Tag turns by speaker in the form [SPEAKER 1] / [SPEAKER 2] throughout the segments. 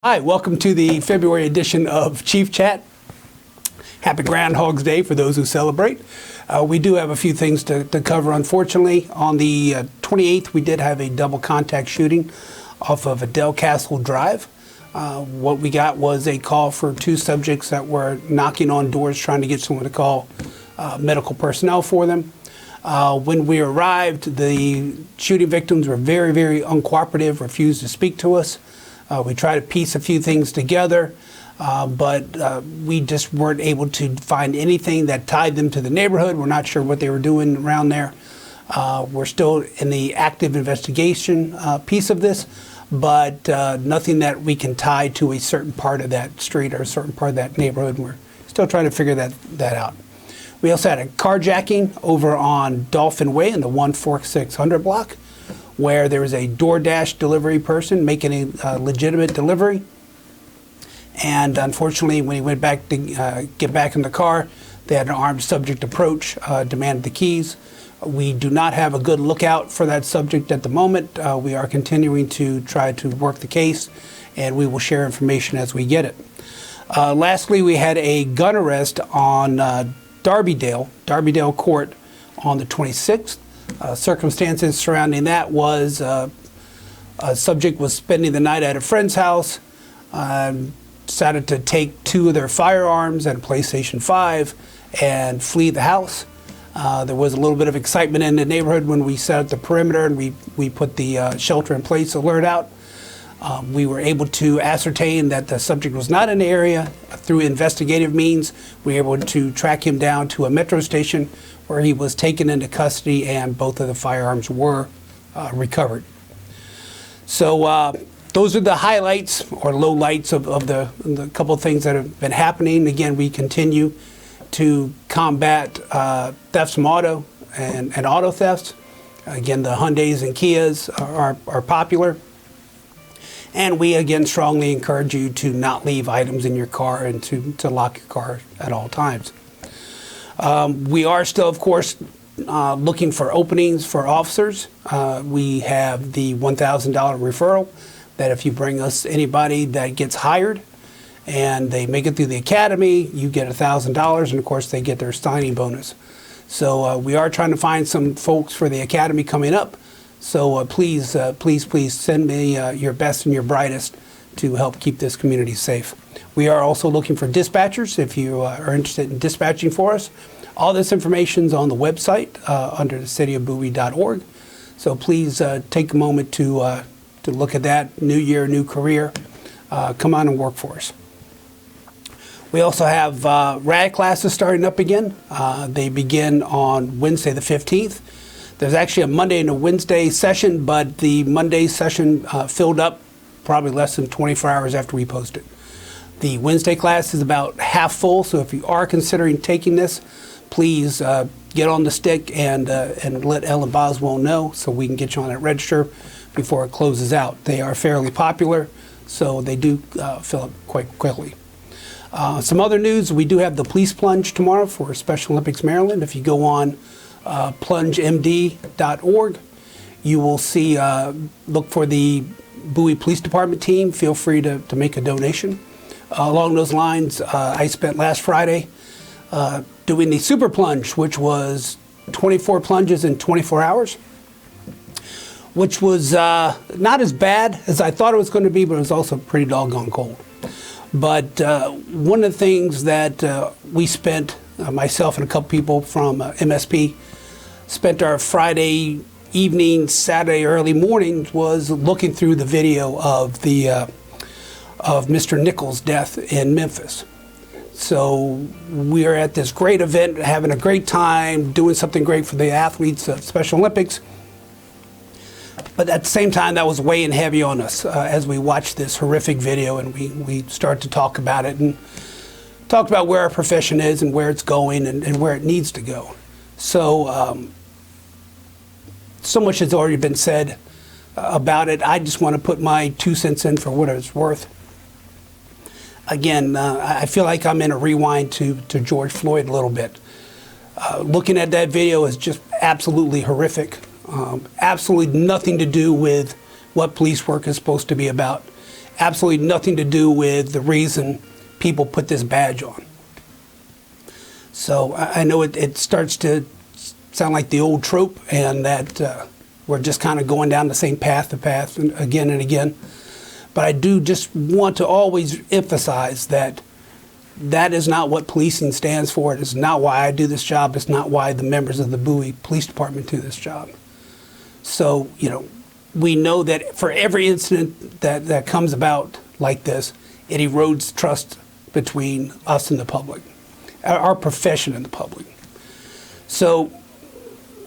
[SPEAKER 1] Hi, welcome to the February edition of Chief Chat. Happy Groundhog's Day for those who celebrate. We do have a few things to cover, unfortunately. On the 28th, we did have a double contact shooting off of Adele Castle Drive. What we got was a call for two subjects that were knocking on doors trying to get someone to call medical personnel for them. When we arrived, the shooting victims were very, very uncooperative, refused to speak to us. We tried to piece a few things together, but we just weren't able to find anything that tied them to the neighborhood. We're not sure what they were doing around there. We're still in the active investigation piece of this, but nothing that we can tie to a certain part of that street or a certain part of that neighborhood. We're still trying to figure that out. We also had a carjacking over on Dolphin Way in the 14600 block, where there was a DoorDash delivery person making a legitimate delivery. And unfortunately, when he went back to get back in the car, they had an armed subject approach, demanded the keys. We do not have a good lookout for that subject at the moment. We are continuing to try to work the case, and we will share information as we get it. Lastly, we had a gun arrest on Darbydale Court on the 26th. Circumstances surrounding that was a subject was spending the night at a friend's house, decided to take two of their firearms and a PlayStation 5 and flee the house. There was a little bit of excitement in the neighborhood when we set up the perimeter and we put the shelter in place alert out. We were able to ascertain that the subject was not in the area. Through investigative means, we were able to track him down to a metro station where he was taken into custody and both of the firearms were recovered. So those are the highlights or lowlights of the couple of things that have been happening. Again, we continue to combat thefts from auto and auto thefts. Again, the Hyundais and Kias are popular. And we, again, strongly encourage you to not leave items in your car and to lock your car at all times. We are still, of course, looking for openings for officers. We have the $1,000 referral that if you bring us anybody that gets hired and they make it through the academy, you get $1,000, and, of course, they get their signing bonus. So we are trying to find some folks for the academy coming up. So please send me your best and your brightest to help keep this community safe. We are also looking for dispatchers if you are interested in dispatching for us. All this information is on the website under thecityofbowie.org. So please take a moment to look at that. New year, new career. Come on and work for us. We also have RAD classes starting up again. They begin on Wednesday the 15th. There's actually a Monday and a Wednesday session, but the Monday session filled up probably less than 24 hours after we posted. The Wednesday class is about half full, so if you are considering taking this, please get on the stick and let Ellen Boswell know so we can get you on that register before it closes out. They are fairly popular, so they do fill up quite quickly. Some other news, we do have the police plunge tomorrow for Special Olympics Maryland. If you go on plungemd.org. You will see, look for the Bowie Police Department team. Feel free to make a donation. Along those lines, I spent last Friday doing the Super Plunge, which was 24 plunges in 24 hours, which was not as bad as I thought it was going to be, but it was also pretty doggone cold. But one of the things that we spent, myself and a couple people from MSP, spent our Friday evening, Saturday early mornings was looking through the video of of Mr. Nichols' death in Memphis. So we are at this great event, having a great time, doing something great for the athletes of Special Olympics. But at the same time, that was weighing heavy on us as we watched this horrific video, and we started to talk about it and talked about where our profession is and where it's going and where it needs to go. So so much has already been said about it. I just want to put my 2 cents in for what it's worth. Again, I feel like I'm in a rewind to George Floyd a little bit. Looking at that video is just absolutely horrific. Absolutely nothing to do with what police work is supposed to be about. absolutely nothing to do with the reason people put this badge on. So I know it starts to sound like the old trope, and that we're just kind of going down the same path again and again. But I do just want to always emphasize that that is not what policing stands for. It is not why I do this job. It's not why the members of the Bowie Police Department do this job. So, we know that for every incident that comes about like this, it erodes trust between us and the public, our profession and the public. So,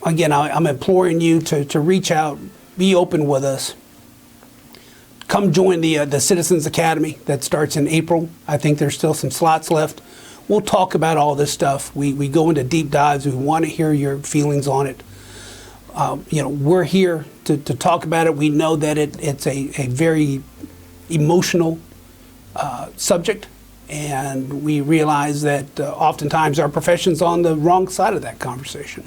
[SPEAKER 1] again, I'm imploring you to reach out, be open with us. Come join the Citizens Academy that starts in April. I think there's still some slots left. We'll talk about all this stuff. We go into deep dives. We want to hear your feelings on it. We're here to talk about it. We know that it's a very emotional subject, and we realize that oftentimes our profession's on the wrong side of that conversation.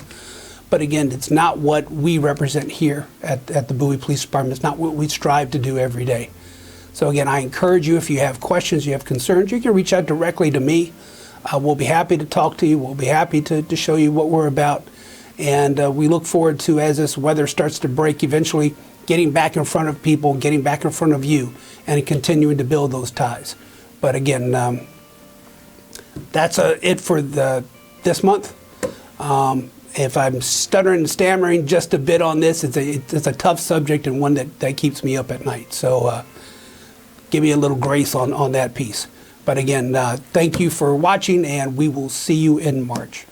[SPEAKER 1] But again, it's not what we represent here at the Bowie Police Department. It's not what we strive to do every day. So again, I encourage you, if you have questions, you have concerns, you can reach out directly to me. We'll be happy to talk to you. We'll be happy to show you what we're about. And we look forward to, as this weather starts to break, eventually getting back in front of people, getting back in front of you, and continuing to build those ties. But again, that's it for this month. If I'm stuttering and stammering just a bit on this, it's a tough subject and one that keeps me up at night. So give me a little grace on that piece. But again, thank you for watching, and we will see you in March.